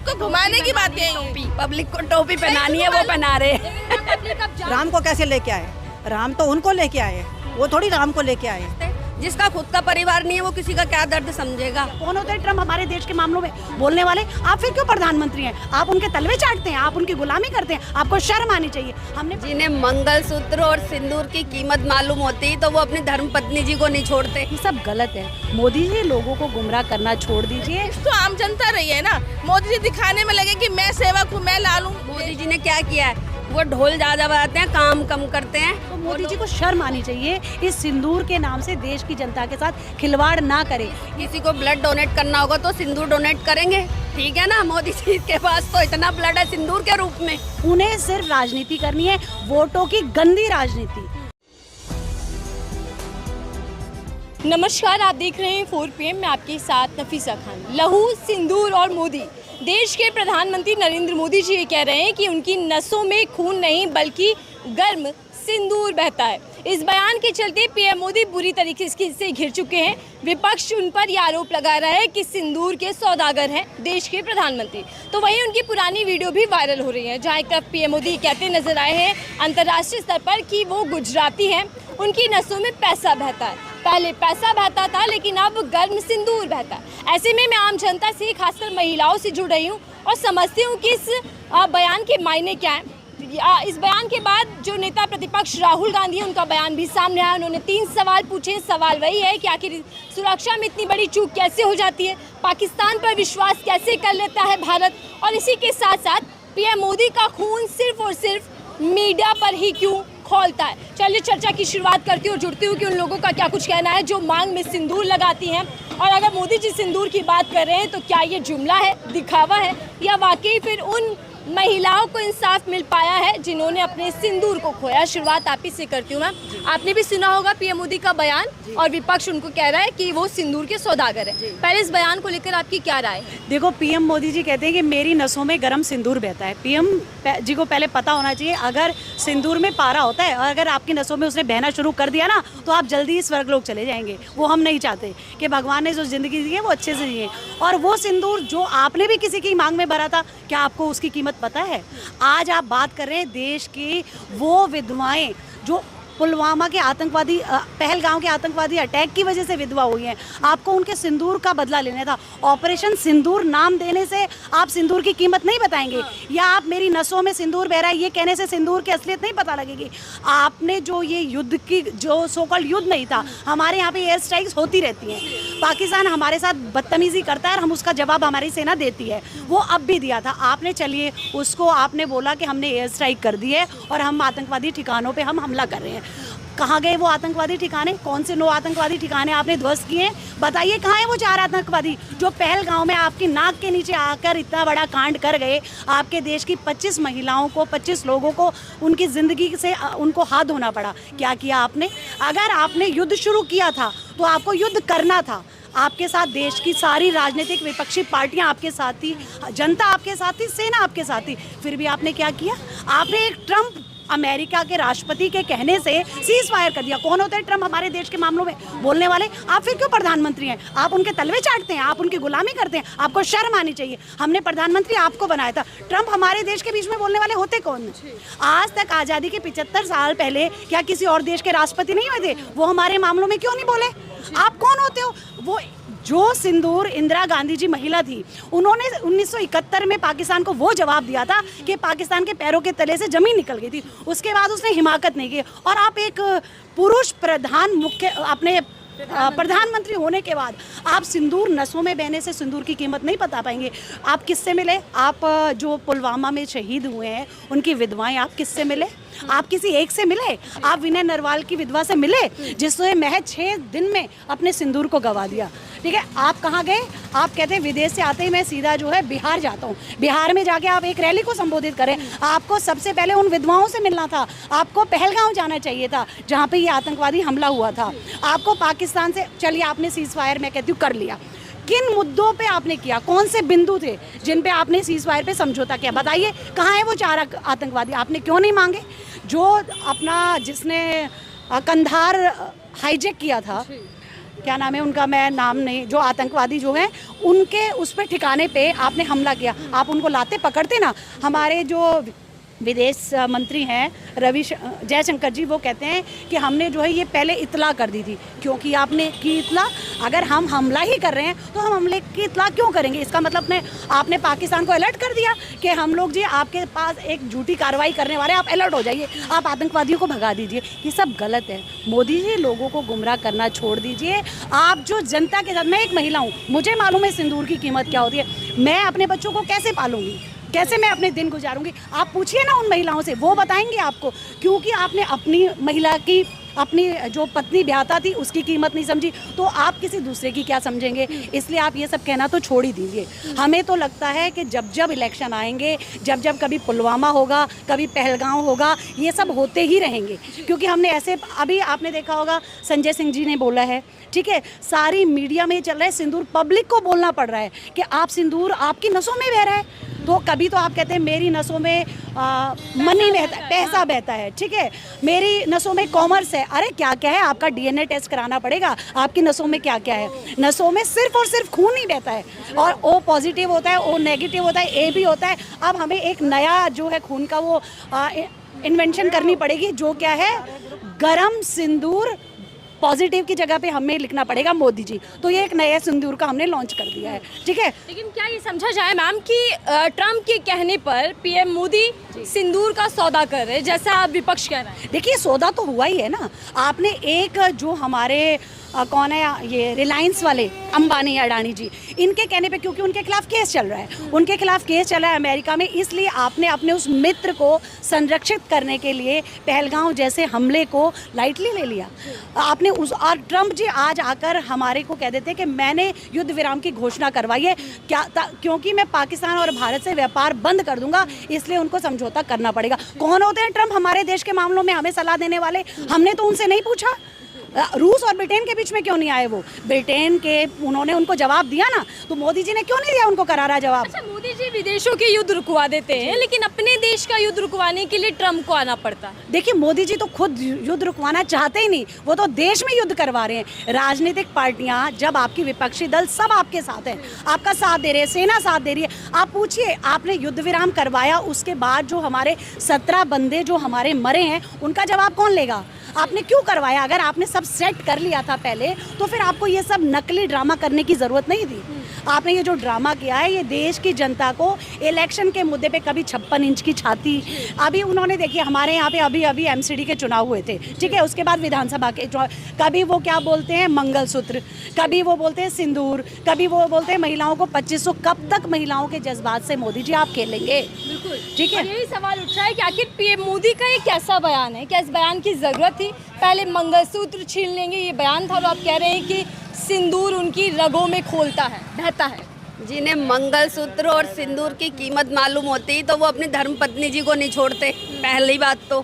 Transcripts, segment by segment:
को घुमाने की बात कही। पब्लिक को टोपी पहनानी है, वो पहना रहे। राम को कैसे लेके आए? राम तो उनको लेके आए, वो थोड़ी राम को लेके आए। जिसका खुद का परिवार नहीं है वो किसी का क्या दर्द समझेगा। कौन होते हैं ट्रम्प हमारे देश के मामलों में बोलने वाले? आप फिर क्यों प्रधानमंत्री हैं? आप उनके तलवे चाटते हैं, आप उनकी गुलामी करते हैं, आपको शर्म आनी चाहिए। हमने जिन्हें मंगलसूत्र और सिंदूर की कीमत मालूम होती तो वो अपनी धर्म पत्नी जी को नहीं छोड़ते। ये सब गलत है। मोदी जी लोगों को गुमराह करना छोड़ दीजिए। तो आम जनता रही है ना, मोदी जी दिखाने में लगे कि मैं सेवक हूँ, मैं लालू। मोदी जी ने क्या किया है? वो ढोल ज्यादा बजाते हैं, काम कम करते हैं। तो मोदी जी को शर्म आनी चाहिए। इस सिंदूर के नाम से देश की जनता के साथ खिलवाड़ ना करें। किसी को ब्लड डोनेट करना होगा तो सिंदूर डोनेट करेंगे, ठीक है ना। मोदी जी के पास तो इतना ब्लड है सिंदूर के रूप में। उन्हें सिर्फ राजनीति करनी है, वोटों की गंदी राजनीति। नमस्कार, आप देख रहे हैं 4 PM, मैं आपके साथ नफीसा खान। लहू, सिंदूर और मोदी। देश के प्रधानमंत्री नरेंद्र मोदी जी ये कह रहे हैं कि उनकी नसों में खून नहीं बल्कि गर्म सिंदूर बहता है। इस बयान के चलते पीएम मोदी बुरी तरीके से घिर चुके हैं। विपक्ष उन पर यह आरोप लगा रहा है कि सिंदूर के सौदागर हैं देश के प्रधानमंत्री। तो वहीं उनकी पुरानी वीडियो भी वायरल हो रही है, जहां एक तरफ पीएम मोदी कहते नजर आए हैं अंतर्राष्ट्रीय स्तर पर कि वो गुजराती हैं, उनकी नसों में पैसा बहता है। पहले पैसा बहता था लेकिन अब गर्म सिंदूर बहता है। ऐसे में मैं आम जनता से, खासकर महिलाओं से जुड़ रही हूँ और समझती हूँ कि इस बयान के मायने क्या हैं। इस बयान के बाद जो नेता प्रतिपक्ष राहुल गांधी हैं, उनका बयान भी सामने आया। उन्होंने 3 सवाल पूछे। सवाल वही है कि आखिर सुरक्षा में इतनी बड़ी चूक कैसे हो जाती है, पाकिस्तान पर विश्वास कैसे कर लेता है भारत, और इसी के साथ साथ पीएम मोदी का खून सिर्फ और सिर्फ मीडिया पर ही क्यों खौलता है। चलिए चर्चा की शुरुआत करती हूँ और जुड़ती हूँ कि उन लोगों का क्या कुछ कहना है जो मांग में सिंदूर लगाती हैं। और अगर मोदी जी सिंदूर की बात कर रहे हैं तो क्या ये जुमला है, दिखावा है, या वाकई फिर उन महिलाओं को इंसाफ मिल पाया है जिन्होंने अपने सिंदूर को खोया। शुरुआत आप ही से करती हूँ मैम। आपने भी सुना होगा पीएम मोदी का बयान, और विपक्ष उनको कह रहा है कि वो सिंदूर के सौदागर है। पहले इस बयान को लेकर आपकी क्या राय है? देखो, पीएम मोदी जी कहते हैं कि मेरी नसों में गर्म सिंदूर बहता है। पीएम जी को पहले पता होना चाहिए, अगर सिंदूर में पारा होता है और अगर आपकी नसों में उसने बहना शुरू कर दिया ना, तो आप जल्दी ही स्वर्गलोक चले जाएंगे। वो हम नहीं चाहते कि भगवान ने जो जिंदगी दी है वो अच्छे से जिए। और वो सिंदूर जो आपने भी किसी की मांग में भरा था, क्या आपको उसकी कीमत पता है? आज आप बात कर रहे हैं देश की वो विधवाएं जो पुलवामा के आतंकवादी, पहलगांव के आतंकवादी अटैक की वजह से विधवा हुई हैं। आपको उनके सिंदूर का बदला लेना था। ऑपरेशन सिंदूर नाम देने से आप सिंदूर की कीमत नहीं बताएंगे, या आप मेरी नसों में सिंदूर बह रहा है ये कहने से सिंदूर की असलियत नहीं पता लगेगी। आपने जो ये युद्ध की, जो सोकॉल्ड युद्ध नहीं था, हमारे यहाँ पे एयर स्ट्राइक्स होती रहती हैं। पाकिस्तान हमारे साथ बदतमीजी करता है और हम उसका जवाब हमारी सेना देती है। वो अब भी दिया था आपने। चलिए उसको आपने बोला कि हमने एयर स्ट्राइक कर दी है और हम आतंकवादी ठिकानों पे हम हमला कर रहे हैं। कहाँ गए वो आतंकवादी ठिकाने? कौन से 9 आतंकवादी ठिकाने आपने ध्वस्त किए? बताइए कहाँ है वो 4 आतंकवादी जो पहलगांव में आपकी नाक के नीचे आकर इतना बड़ा कांड कर गए। आपके देश की 25 महिलाओं को, 25 लोगों को उनकी ज़िंदगी से उनको हाथ धोना पड़ा। क्या किया आपने? अगर आपने युद्ध शुरू किया था तो आपको युद्ध करना था। आपके साथ देश की सारी राजनीतिक विपक्षी पार्टियां आपके साथ थी, जनता आपके साथ थी, सेना आपके साथ थी, फिर भी आपने क्या किया? आपने एक ट्रम्प, अमेरिका के राष्ट्रपति के कहने से सीज फायर कर दिया। कौन होते हैं ट्रम्प हमारे देश के मामलों में बोलने वाले? आप फिर क्यों प्रधानमंत्री हैं? आप उनके तलवे चाटते हैं, आप उनकी गुलामी करते हैं, आपको शर्म आनी चाहिए। हमने प्रधानमंत्री आपको बनाया था। ट्रम्प हमारे देश के बीच में बोलने वाले होते कौन? आज तक आज़ादी के 75 साल पहले क्या किसी और देश के राष्ट्रपति नहीं हुए थे? वो हमारे मामलों में क्यों नहीं बोले? आप कौन होते हो? वो जो सिंदूर इंदिरा गांधी जी महिला थी, उन्होंने 1971 में पाकिस्तान को वो जवाब दिया था कि पाकिस्तान के पैरों के तले से जमीन निकल गई थी। उसके बाद उसने हिमाकत नहीं की। और आप एक पुरुष प्रधानमंत्री होने के बाद आप सिंदूर नसों में बहने से सिंदूर की कीमत नहीं बता पाएंगे। आप किससे मिले? आप जो पुलवामा में शहीद हुए हैं उनकी विधवाएं, आप किससे मिले? आप किसी एक से मिले? आप विनय नरवाल की विधवा से मिले जिसने महज 6 दिन में अपने सिंदूर को गवा दिया? ठीक है, आप कहाँ गए? आप कहते हैं विदेश से आते ही मैं सीधा जो है बिहार जाता हूँ। बिहार में जाके आप एक रैली को संबोधित करें। आपको सबसे पहले उन विधवाओं से मिलना था। आपको पहलगांव जाना चाहिए था जहाँ पे ये आतंकवादी हमला हुआ था। आपको पाकिस्तान से, चलिए आपने सीज फायर मैं कहती हूँ कर लिया। किन मुद्दों पे आपने किया? कौन से बिंदु थे जिन पे आपने सीज फायर पे समझौता किया? बताइए कहाँ है वो 4 आतंकवादी? आपने क्यों नहीं मांगे? जो अपना जिसने कंधार हाईजैक किया था, क्या नाम है उनका, मैं नाम नहीं, जो आतंकवादी जो हैं उनके उस पे ठिकाने पे आपने हमला किया, आप उनको लाते पकड़ते ना। हमारे जो विदेश मंत्री हैं जयशंकर जी, वो कहते हैं कि हमने जो है ये पहले इतला कर दी थी, क्योंकि आपने की इतला। अगर हम हमला ही कर रहे हैं तो हम हमले की इतला क्यों करेंगे? इसका मतलब आपने पाकिस्तान को अलर्ट कर दिया कि हम लोग जी आपके पास एक झूठी कार्रवाई करने वाले, आप अलर्ट हो जाइए, आप आतंकवादियों को भगा दीजिए। ये सब गलत है। मोदी जी लोगों को गुमराह करना छोड़ दीजिए। आप जो जनता के साथ, मैं एक महिला हूँ, मुझे मालूम है सिंदूर की कीमत क्या होती है। मैं अपने बच्चों को कैसे पालूंगी, कैसे मैं अपने दिन गुजारूंगी? आप पूछिए ना उन महिलाओं से, वो बताएंगे आपको, क्योंकि आपने अपनी महिला की, अपनी जो पत्नी ब्याहता थी उसकी कीमत नहीं समझी, तो आप किसी दूसरे की क्या समझेंगे? इसलिए आप ये सब कहना तो छोड़ ही दीजिए। हमें तो लगता है कि जब जब इलेक्शन आएंगे, जब जब कभी पुलवामा होगा, कभी पहलगांव होगा, ये सब होते ही रहेंगे, क्योंकि हमने ऐसे, अभी आपने देखा होगा संजय सिंह जी ने बोला है, ठीक है, सारी मीडिया में चल रहा है, सिंदूर पब्लिक को बोलना पड़ रहा है कि आप सिंदूर आपकी नसों में बह रहा है। तो कभी तो आप कहते हैं मेरी नसों में मनी बहता है, पैसा बहता है, ठीक है, मेरी नसों में कॉमर्स है। अरे क्या क्या है, आपका डीएनए टेस्ट कराना पड़ेगा, आपकी नसों में क्या क्या है। नसों में सिर्फ और सिर्फ खून ही बहता है, और ओ पॉजिटिव होता है, ओ नेगेटिव होता है, ए भी होता है। अब हमें एक नया जो है खून का वो इन्वेंशन करनी पड़ेगी, जो क्या है, गरम सिंदूर। पॉजिटिव की जगह पे हमें लिखना पड़ेगा मोदी जी। तो ये एक नया सिंदूर का हमने लॉन्च कर दिया है, ठीक है। लेकिन क्या ये समझा जाए मैम कि ट्रम्प के कहने पर पीएम मोदी सिंदूर का सौदा कर रहे हैं, जैसा आप विपक्ष कह रहे हैं? देखिए सौदा तो हुआ ही है ना। आपने एक जो हमारे कौन है ये रिलायंस वाले अंबानी अडानी जी, इनके कहने पे, क्योंकि उनके खिलाफ केस चल रहा है, उनके खिलाफ केस चला है अमेरिका में, इसलिए आपने अपने उस मित्र को संरक्षित करने के लिए पहलगांव जैसे हमले को लाइटली ले लिया आपने उस। और ट्रम्प जी आज आकर हमारे को कह देते हैं कि मैंने युद्ध विराम की घोषणा करवाई है, क्योंकि मैं पाकिस्तान और भारत से व्यापार बंद कर दूंगा, इसलिए उनको समझौता करना पड़ेगा। कौन होते हैं ट्रम्प हमारे देश के मामलों में हमें सलाह देने वाले? हमने तो उनसे नहीं पूछा। रूस और ब्रिटेन के बीच में क्यों नहीं आए वो? ब्रिटेन के उन्होंने उनको जवाब दिया ना, तो मोदी जी ने क्यों नहीं दिया उनको करारा जवाब? अच्छा, मोदी जी विदेशों के युद्ध रुकवा देते हैं, लेकिन अपने देश का युद्ध रुकवाने के लिए ट्रम्प को आना पड़ता है। देखिए मोदी जी तो खुद युद्ध रुकवाना चाहते ही नहीं, वो तो देश में युद्ध करवा रहे हैं। राजनीतिक पार्टियां, जब आपकी विपक्षी दल सब आपके साथ हैं, आपका साथ दे रहे हैं, सेना साथ दे रही है, आप पूछिए आपने युद्ध विराम करवाया, उसके बाद जो हमारे 17 बंदे जो हमारे मरे हैं, उनका जवाब कौन लेगा? आपने क्यों करवाया? अगर आपने सब सेट कर लिया था पहले, तो फिर आपको ये सब नकली ड्रामा करने की ज़रूरत नहीं थी। आपने ये जो ड्रामा किया है, ये देश की जनता को इलेक्शन के मुद्दे पे, कभी 56 इंच की छाती, अभी उन्होंने देखिए हमारे यहाँ पे अभी एमसीडी के चुनाव हुए थे, ठीक है, उसके बाद विधानसभा के चुनाव, कभी वो क्या बोलते हैं मंगलसूत्र, कभी वो बोलते हैं सिंदूर, कभी वो बोलते हैं महिलाओं को 2500। कब तक महिलाओं के जज्बात से मोदी जी आप खेलेंगे? बिल्कुल, ठीक है। यही सवाल उठ रहा है कि आखिर पीएम मोदी का ये कैसा बयान है? क्या इस बयान की जरूरत थी? पहले मंगलसूत्र छीन लेंगे, ये बयान था, और आप कह रहे हैं कि सिंदूर उनकी रगों में खोलता है, बहता है। जिन्हें मंगलसूत्र और सिंदूर की कीमत मालूम होती तो वो अपनी धर्मपत्नी जी को नहीं छोड़ते, पहली बात तो।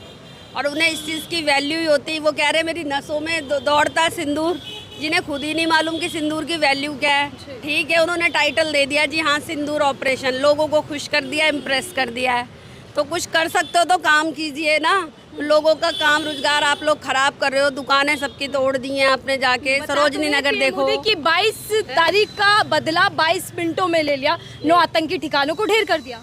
और उन्हें इस चीज़ की वैल्यू ही होती, वो कह रहे मेरी नसों में दौड़ता सिंदूर, जिन्हें खुद ही नहीं मालूम कि सिंदूर की वैल्यू क्या है। ठीक है, उन्होंने टाइटल दे दिया जी हाँ सिंदूर ऑपरेशन, लोगों को खुश कर दिया, इम्प्रेस कर दिया है। तो कुछ कर सकते हो तो काम कीजिए ना। लोगों का काम रोजगार आप लोग खराब कर रहे हो, दुकानें सबकी तोड़ दी हैं आपने जाके, सरोजनी नगर देखो। कि 22 तारीख का बदला 22 मिनटों में ले लिया, 9 आतंकी ठिकानों को ढेर कर दिया।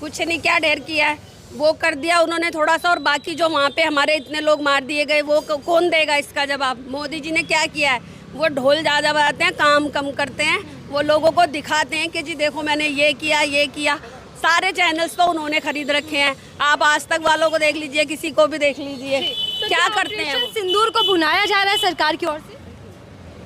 कुछ नहीं, क्या ढेर किया है, वो कर दिया उन्होंने थोड़ा सा, और बाकी जो वहाँ पे हमारे इतने लोग मार दिए गए, वो कौन देगा इसका जवाब? मोदी जी ने क्या किया है? वो ढोल ज़्यादा बजाते हैं, काम कम करते हैं, वो लोगों को दिखाते हैं कि जी देखो मैंने ये किया। सारे चैनल्स तो उन्होंने खरीद रखे हैं, आप आज तक वालों को देख लीजिए, किसी को भी देख लीजिए, तो क्या करते हैं? सिंदूर को भुनाया जा रहा है सरकार की ओर से?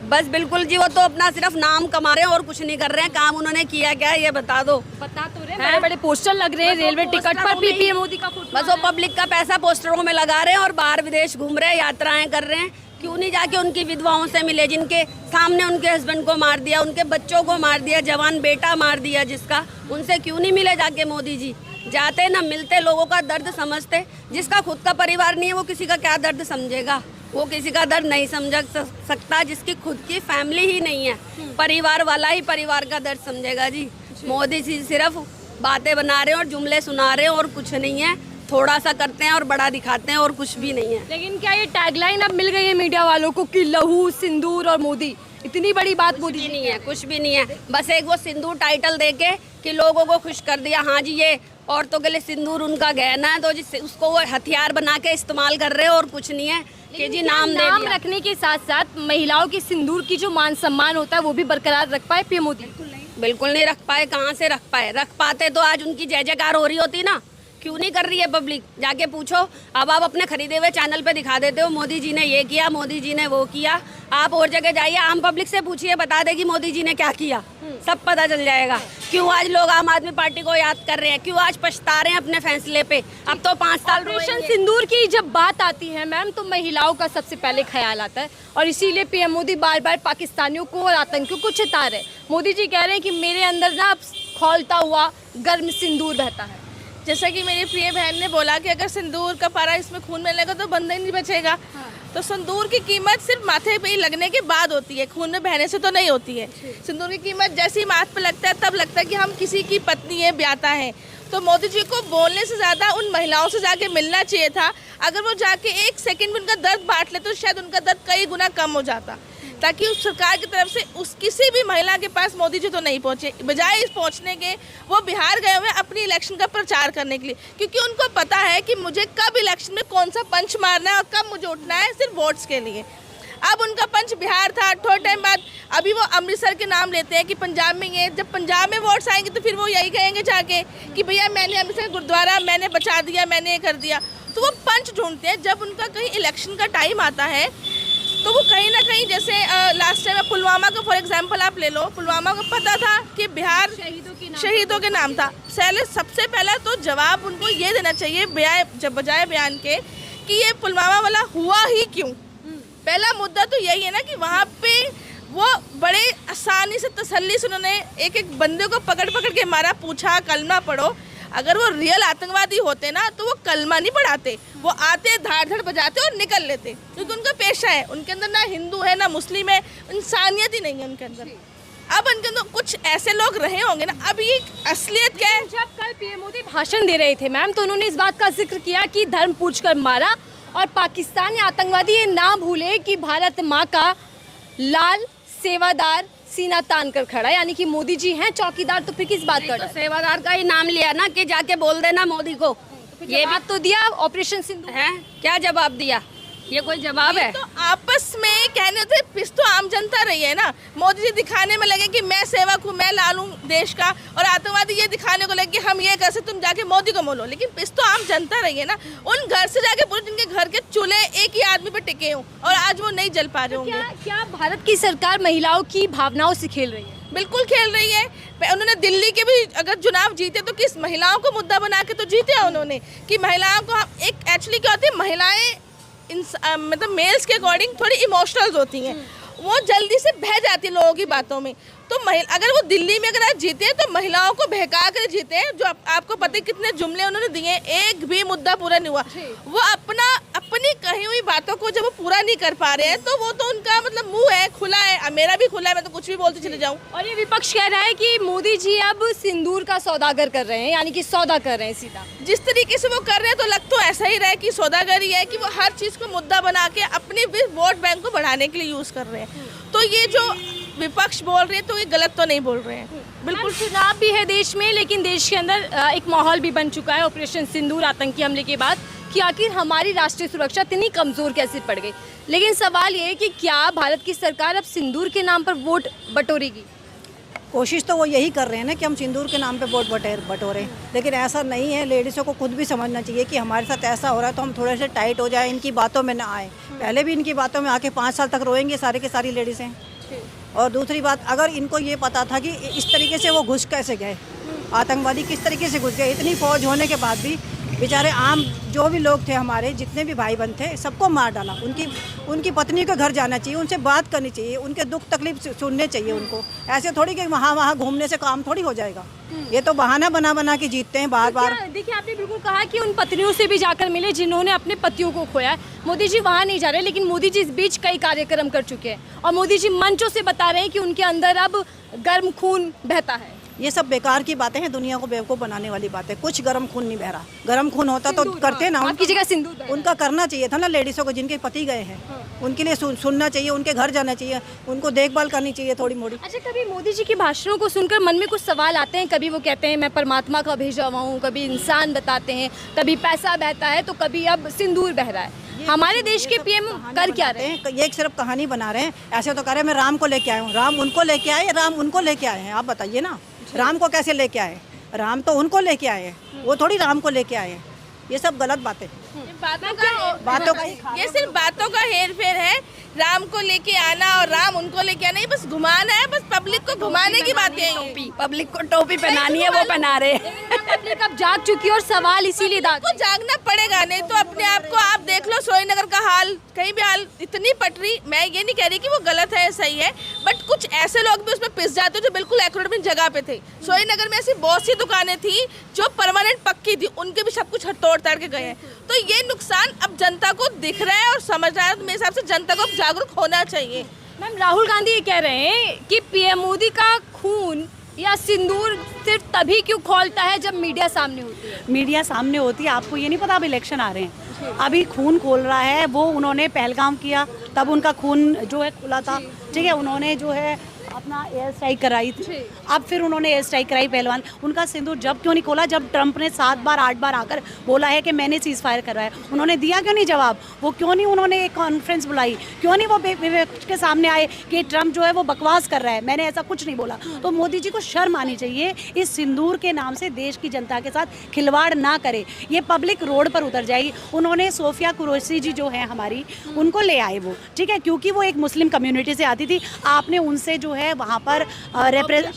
बस बिल्कुल जी, वो तो अपना सिर्फ नाम कमा रहे हैं और कुछ नहीं कर रहे हैं। काम उन्होंने किया क्या है ये बता दो। बता तो रहे, बड़े बड़े पोस्टर लग रहे हैं रेलवे टिकट पर भी पीएम मोदी का फोटो। बस वो पब्लिक का पैसा पोस्टरों में लगा रहे हैं और बाहर विदेश घूम रहे हैं, यात्राएं कर रहे हैं। क्यों नहीं जाके उनकी विधवाओं से मिले, जिनके सामने उनके हस्बैंड को मार दिया, उनके बच्चों को मार दिया, जवान बेटा मार दिया जिसका, उनसे क्यों नहीं मिले जाके मोदी जी? जाते ना, मिलते, लोगों का दर्द समझते। जिसका खुद का परिवार नहीं है वो किसी का क्या दर्द समझेगा? वो किसी का दर्द नहीं समझ सकता जिसकी खुद की फैमिली ही नहीं है। परिवार वाला ही परिवार का दर्द समझेगा जी। मोदी जी सिर्फ बातें बना रहे हैं और जुमले सुना रहे हैं और कुछ नहीं है। थोड़ा सा करते हैं और बड़ा दिखाते हैं और कुछ भी नहीं है। लेकिन क्या ये टैगलाइन अब मिल गई है मीडिया वालों को कि लहू, सिंदूर और मोदी, इतनी बड़ी बात मोदी जी नहीं है, कुछ भी नहीं है। बस एक वो सिंदूर टाइटल देके कि लोगों को खुश कर दिया, हाँ जी ये औरतों के लिए सिंदूर उनका गहना है, तो जिससे उसको वो हथियार बना के इस्तेमाल कर रहे हैं और कुछ नहीं है कि जी नाम दे दिया। रखने के साथ साथ महिलाओं के सिंदूर की जो मान सम्मान होता है वो भी बरकरार रख पाए पीएम मोदी? बिल्कुल नहीं रख पाए। कहाँ से रख पाए? रख पाते तो आज उनकी जय जयकार हो रही होती ना। क्यों नहीं कर रही है पब्लिक? जाके पूछो। अब आप अपने खरीदे हुए चैनल पे दिखा देते हो मोदी जी ने ये किया, मोदी जी ने वो किया। आप और जगह जाइए, आम पब्लिक से पूछिए, बता देगी मोदी जी ने क्या किया, सब पता चल जाएगा। क्यों आज लोग आम आदमी पार्टी को याद कर रहे हैं, क्यों आज पछता रहे हैं अपने फैसले पे। अब तो 5 साल ऑपरेशन सिंदूर की जब बात आती है मैम, तो महिलाओं का सबसे पहले ख्याल आता है और इसीलिए पीएम मोदी बार बार पाकिस्तानियों को और आतंकियों को चिता रहे। मोदी जी कह रहे हैं कि मेरे अंदर ना खौलता हुआ गर्म सिंदूर बहता है। जैसा कि मेरी प्रिय बहन ने बोला कि अगर सिंदूर का पारा इसमें खून में लगेगा तो बंदा ही नहीं बचेगा। तो सिंदूर की कीमत सिर्फ माथे पे ही लगने के बाद होती है, खून में बहने से तो नहीं होती है। सिंदूर की कीमत जैसे ही माथ पे लगता है तब लगता है कि हम किसी की पत्नी है, ब्याता है। तो मोदी जी को बोलने से ज़्यादा उन महिलाओं से जाके मिलना चाहिए था। अगर वो जाके 1 सेकंड में उनका दर्द बांट ले तो शायद उनका दर्द कई गुना कम हो जाता, ताकि उस सरकार की तरफ से उस किसी भी महिला के पास मोदी जी तो नहीं पहुंचे। बजाय इस पहुंचने के वो बिहार गए हुए अपनी इलेक्शन का प्रचार करने के लिए, क्योंकि उनको पता है कि मुझे कब इलेक्शन में कौन सा पंच मारना है और कब मुझे उठना है, सिर्फ वोट्स के लिए। अब उनका पंच बिहार था, थोड़े टाइम बाद अभी वो अमृतसर के नाम लेते हैं कि पंजाब में ये। जब पंजाब में वोट्स आएंगे तो फिर वो यही कहेंगे जाके कि भैया मैंने अमृतसर गुरुद्वारा मैंने बचा दिया, मैंने ये कर दिया। तो वो पंच ढूंढते हैं। जब उनका कहीं इलेक्शन का टाइम आता है तो वो कहीं ना कहीं, जैसे लास्ट टाइम पुलवामा का फॉर एग्जांपल आप ले लो। पुलवामा को पता था कि बिहार शहीदों के नाम था। सबसे पहला तो जवाब उनको ये देना चाहिए बजाय बयान के कि ये पुलवामा वाला हुआ ही क्यों। पहला मुद्दा तो यही है ना कि वहाँ पे वो बड़े आसानी से तसल्ली से उन्होंने एक एक बंदे को पकड़ पकड़ के मारा, पूछा कलमा पढ़ो। अगर वो रियल आतंकवादी होते ना तो वो कलमा नहीं पढ़ाते, वो आते धाड़ धाड़ बजाते और निकल लेते, क्योंकि उनका पेशा है। उनके अंदर ना हिंदू है ना मुस्लिम है, इंसानियत ही नहीं है उनके अंदर। अब उनके अंदर कुछ ऐसे लोग रहे होंगे ना। अब ये असलियत क्या है? जब कल पीएम मोदी भाषण दे रहे थे मैम, तो उन्होंने इस बात का जिक्र किया कि धर्म पूछकर मारा और पाकिस्तानी आतंकवादी ये ना भूले कि भारत माँ का लाल सेवादार सीना तान कर खड़ा, यानी कि मोदी जी हैं चौकीदार। तो फिर किस बात का तो सेवादार का ही नाम लिया ना कि जाके बोल देना मोदी को। ये बात तो दिया ऑपरेशन सिंदूर है, क्या जवाब दिया? ये कोई जवाब है? तो आपस में कहने थे पिस तो आम जनता रही है ना। मोदी जी दिखाने में लगे कि मैं सेवक हूँ, मैं लाल हूँ देश का, और आतंकवादी ये दिखाने को लगे कि हम ये कर सकते, तुम जाके मोदी को बोलो। लेकिन पिस तो आम जनता रही है ना। उन घर से जाके पूरे जिनके घर के चूल्हे एक ही आदमी पे टिके हों और आज वो नहीं जल पा रहे होंगे। क्या भारत की सरकार महिलाओं की भावनाओं से खेल रही है? बिल्कुल खेल रही है। उन्होंने दिल्ली के भी अगर चुनाव जीते तो किस महिलाओं को मुद्दा बना के तो जीते हैं उन्होंने, कि महिलाओं को एक एक्चुअली क्या होती है, महिलाएं मतलब मेल्स के अकॉर्डिंग थोड़ी इमोशनल होती हैं, वो जल्दी से बह जाती है लोगों की बातों में। तो अगर वो दिल्ली में अगर आज जीते हैं तो महिलाओं को बहका कर जीते हैं। जो आपको पता है कितने जुमले उन्होंने दिए, एक भी मुद्दा पूरा नहीं हुआ। वो अपनी कही हुई बातों को जब वो पूरा नहीं कर पा रहे हैं तो वो तो उनका मतलब मुंह है खुला है, मेरा भी खुला है, मैं तो कुछ भी बोलते चले जाऊँ। और ये विपक्ष कह रहा है कि मोदी जी अब सिंदूर का सौदागर कर रहे हैं, यानी कि सौदा कर रहे हैं सीधा। जिस तरीके से वो कर रहे हैं तो लग तो ऐसा ही रहा है कि सौदागरी है, कि वो हर चीज़ को मुद्दा बना के अपने वोट बैंक को बढ़ाने के लिए यूज़ कर रहे हैं। तो ये जो विपक्ष बोल रहे हैं तो ये गलत तो नहीं बोल रहे हैं। बिल्कुल चुनाव भी है देश में, लेकिन देश के अंदर एक माहौल भी बन चुका है ऑपरेशन सिंदूर आतंकी हमले के बाद कि आखिर हमारी राष्ट्रीय सुरक्षा इतनी कमज़ोर कैसे पड़ गई। लेकिन सवाल ये है कि क्या भारत की सरकार अब सिंदूर के नाम पर वोट बटोरेगी? कोशिश तो वो यही कर रहे हैं ना कि हम सिंदूर के नाम पे वोट बटोरें, लेकिन ऐसा नहीं है। लेडीज़ों को खुद भी समझना चाहिए कि हमारे साथ ऐसा हो रहा है तो हम थोड़े से टाइट हो जाए, इनकी बातों में ना आए। पहले भी इनकी बातों में आके 5 साल तक रोएंगे सारे के सारी लेडीज़ें। और दूसरी बात, अगर इनको ये पता था कि इस तरीके से वो घुस कैसे गए, आतंकवादी किस तरीके से घुस गए, इतनी फौज होने के बाद भी बेचारे आम जो भी लोग थे, हमारे जितने भी भाई बहन थे, सबको मार डाला। उनकी पत्नी के घर जाना चाहिए, उनसे बात करनी चाहिए, उनके दुख तकलीफ सुनने चाहिए उनको। ऐसे थोड़ी कि वहाँ घूमने से काम थोड़ी हो जाएगा। ये तो बहाना बना के जीतते हैं बार बार। देखिए आपने बिल्कुल कहा कि उन पत्नियों से भी जाकर मिले जिन्होंने अपने पतियों को खोया। मोदी जी वहाँ नहीं जा रहे, लेकिन मोदी जी इस बीच कई कार्यक्रम कर चुके हैं और मोदी जी मंचों से बता रहे हैं कि उनके अंदर अब गर्म खून बहता है। ये सब बेकार की बातें हैं, दुनिया को बेवकूफ़ बनाने वाली बातें। कुछ गर्म खून नहीं बह रहा। गर्म खून होता तो करते ना, आपकी जगह सिंदूर बह रहा है। उनका करना चाहिए था ना। लेडीज़ों को जिनके पति गए हैं उनके लिए सुनना चाहिए, उनके घर जाना चाहिए, उनको देखभाल करनी चाहिए थोड़ी मोड़ी। अच्छा, कभी मोदी जी के भाषणों को सुनकर मन में कुछ सवाल आते हैं? कभी वो कहते हैं मैं परमात्मा का भेजा हुआ हूँ, कभी इंसान बताते हैं, कभी पैसा बहता है, तो कभी अब सिंदूर बह रहा है। हमारे देश के पीएम कर क्या रहे हैं? ये एक सिर्फ कहानी बना रहे हैं। ऐसे तो कह रहे हैं मैं राम को लेके आया हूँ। राम उनको लेके आए, राम उनको लेके आए हैं? आप बताइए ना, राम को कैसे लेके आए? राम तो उनको लेके आए हैं, वो थोड़ी राम को लेके आए हैं। ये सब गलत बातें। बातों का ये सिर्फ बातों का हेर फेर है। राम को लेके आना और राम उनको लेके आना, ये बस घुमाना है, बस पब्लिक को घुमाने की बातें हैं। पब्लिक को टोपी पहनानी है, वो पहना रहे हैं। पब्लिक अब जाग चुकी है और सवाल इसीलिए को जागना पड़ेगा, नहीं तो अपने आप को आप देख लो। सोईनगर का हाल, कहीं भी हाल, इतनी पटरी। मैं ये नहीं कह रही कि वो गलत है, सही है, बट कुछ ऐसे लोग भी उसमें पिस जाते जो बिल्कुल एक्यूरेट जगह पे थे। सोईनगर में ऐसी बहुत सी दुकानें थी जो परमानेंट पक्की थी, उनके भी सब कुछ तोड़ ताड़ के गए हैं। तो ये नुकसान अब जनता को दिख रहा है और समझ रहा है। तो मेरे हिसाब से जनता को जागरूक होना चाहिए। मैम, राहुल गांधी ये कह रहे हैं कि पीएम मोदी का खून या सिंदूर सिर्फ तभी क्यों खौलता है जब मीडिया सामने होती है। मीडिया सामने होती है, आपको ये नहीं पता अब इलेक्शन आ रहे हैं, अभी खून खोल रहा है। वो उन्होंने पहलगाम किया तब उनका खून जो है खुला था, ठीक है। उन्होंने जो है अपना एयर स्ट्राइक कराई थी, अब फिर उन्होंने एयर स्ट्राइक कराई पहलवान। उनका सिंदूर जब क्यों नहीं खोला जब ट्रंप ने 7 बार 8 बार आकर बोला है कि मैंने सीज फायर करवाया? उन्होंने दिया क्यों नहीं जवाब? वो क्यों नहीं उन्होंने एक कॉन्फ्रेंस बुलाई? क्यों नहीं वो विपक्ष के सामने आए कि ट्रंप जो है वो बकवास कर रहा है, मैंने ऐसा कुछ नहीं बोला? तो मोदी जी को शर्म आनी चाहिए। इस सिंदूर के नाम से देश की जनता के साथ खिलवाड़ ना करे। ये पब्लिक रोड पर उतर जाएगी। उन्होंने सोफिया कुरैशी जी जो है हमारी, उनको ले आए वो, ठीक है, क्योंकि वो एक मुस्लिम कम्युनिटी से आती थी। आपने उनसे जो है वहाँ पर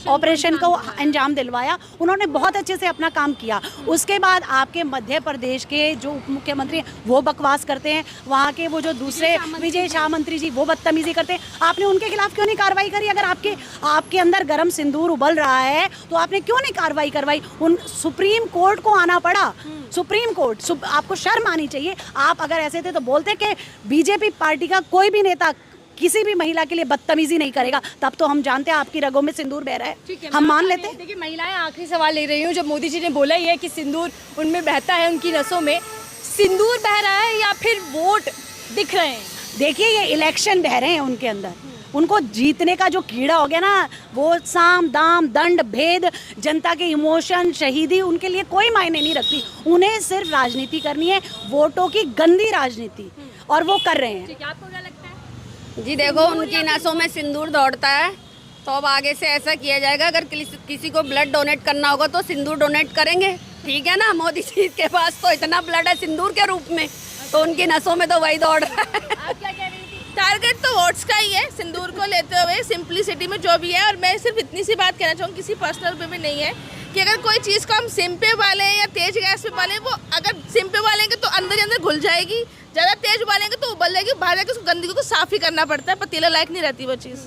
ऑपरेशन को अंजाम दिलवाया, उन्होंने बहुत अच्छे से अपना काम किया। उसके बाद आपके मध्य प्रदेश के जो उप मुख्यमंत्री हैं वो बकवास करते हैं, वहाँ के वो जो दूसरे विजय शाह मंत्री जी वो बदतमीजी करते हैं। आपने उनके खिलाफ क्यों नहीं कार्रवाई करी? अगर आपके अंदर गर्म सिंदूर उबल रहा है तो आपने क्यों नहीं कार्रवाई करवाई? उन सुप्रीम कोर्ट को आना पड़ा। सुप्रीम कोर्ट, आपको शर्म आनी चाहिए। आप अगर ऐसे थे तो बोलते कि बीजेपी पार्टी का कोई भी नेता किसी भी महिला के लिए बदतमीजी नहीं करेगा, तब तो हम जानते हैं आपकी रगों में सिंदूर बह रहा है, हम मान लेते हैं। देखिए, महिलाएं आखिरी सवाल ले रही हूँ। जब मोदी जी ने बोला ही है कि सिंदूर उनमें बहता है, उनकी नसों में सिंदूर बह रहा है या फिर वोट दिख रहे हैं? देखिए, ये इलेक्शन बह रहे हैं उनके अंदर। उनको जीतने का जो कीड़ा हो गया ना, वो साम दाम दंड भेद, जनता के इमोशन, शहीदी, उनके लिए कोई मायने नहीं रखती। उन्हें सिर्फ राजनीति करनी है, वोटों की गंदी राजनीति, और वो कर रहे हैं। ठीक है, आपको क्या लगता है? जी देखो, उनकी नसों में सिंदूर दौड़ता है, तो अब आगे से ऐसा किया जाएगा। अगर किसी को ब्लड डोनेट करना होगा तो सिंदूर डोनेट करेंगे, ठीक है ना। मोदी जी के पास तो इतना ब्लड है सिंदूर के रूप में, तो उनकी नसों में तो वही दौड़ रहा है। आप क्या कह रही थी? टारगेट तो वोट्स का ही है, सिंदूर को लेते हुए सिंपलिसिटी में जो भी है। और मैं सिर्फ इतनी सी बात कहना चाहूँगी, किसी पर्सनल पे भी नहीं है, कि अगर कोई चीज़ को हम सिम पे उबालें या तेज गैस पे उबालें, वो अगर सिम पे उबालेंगे तो अंदर ही अंदर घुल जाएगी, ज़्यादा तेज उबालेंगे तो उबल जाएगी, बाहर जाकर उसको गंदगी को साफ ही करना पड़ता है, पतीला लायक नहीं रहती वो चीज़।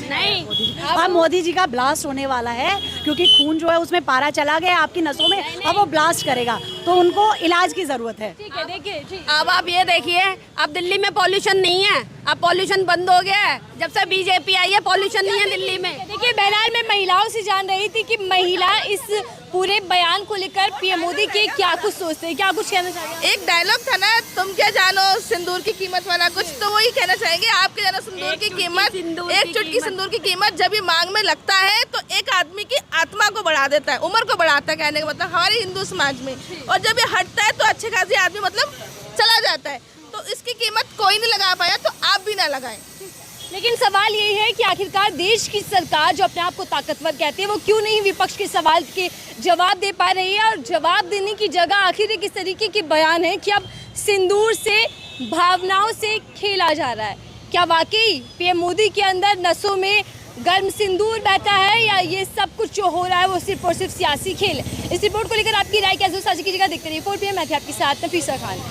नहीं, अब मोदी जी का ब्लास्ट होने वाला है, क्योंकि खून जो है उसमें पारा चला गया आपकी नसों में, अब वो ब्लास्ट करेगा, तो उनको इलाज की ज़रूरत है। ठीक है, देखिए, ठीक। अब आप ये देखिए, अब दिल्ली में पॉल्यूशन नहीं है, अब पॉल्यूशन बंद हो गया है। जब से बीजेपी आई है पॉल्यूशन नहीं है दिल्ली में। देखिए, बहरहाल मैं महिलाओं से जान रही थी कि महिला इस पूरे बयान को लेकर पीएम मोदी के क्या कुछ सोचते हैं, क्या कुछ कहना चाहिए? एक डायलॉग था ना, तुम क्या जानो सिंदूर की कीमत वाला कुछ, तो वही कहना चाहेंगे। आपके जानो सिंदूर की कीमत, एक चुटकी सिंदूर की कीमत जब ये मांग में लगता है तो एक आदमी की आत्मा को बढ़ा देता है, उम्र को बढ़ाता है, कहने का मतलब हमारे हिंदू समाज में। और जब ये हटता है तो अच्छे खासी आदमी मतलब चला जाता है। तो इसकी कीमत कोई नहीं लगा पाया, तो आप भी ना लगाएं। लेकिन सवाल यही है कि आखिरकार देश की सरकार जो अपने आप को ताकतवर कहती है, वो क्यों नहीं विपक्ष के सवाल के जवाब दे पा रही है? और जवाब देने की जगह आखिर एक इस तरीके के बयान है कि अब सिंदूर से, भावनाओं से खेला जा रहा है। क्या वाकई पीएम मोदी के अंदर नसों में गर्म सिंदूर बहता है, या ये सब कुछ जो हो रहा है वो सिर्फ और सिर्फ सियासी खेल है? इस रिपोर्ट को लेकर आपकी राय कैसे साझा कीजिएगा, देखते रहिए 4PM। मैं थी आपके साथ नफीसा खान।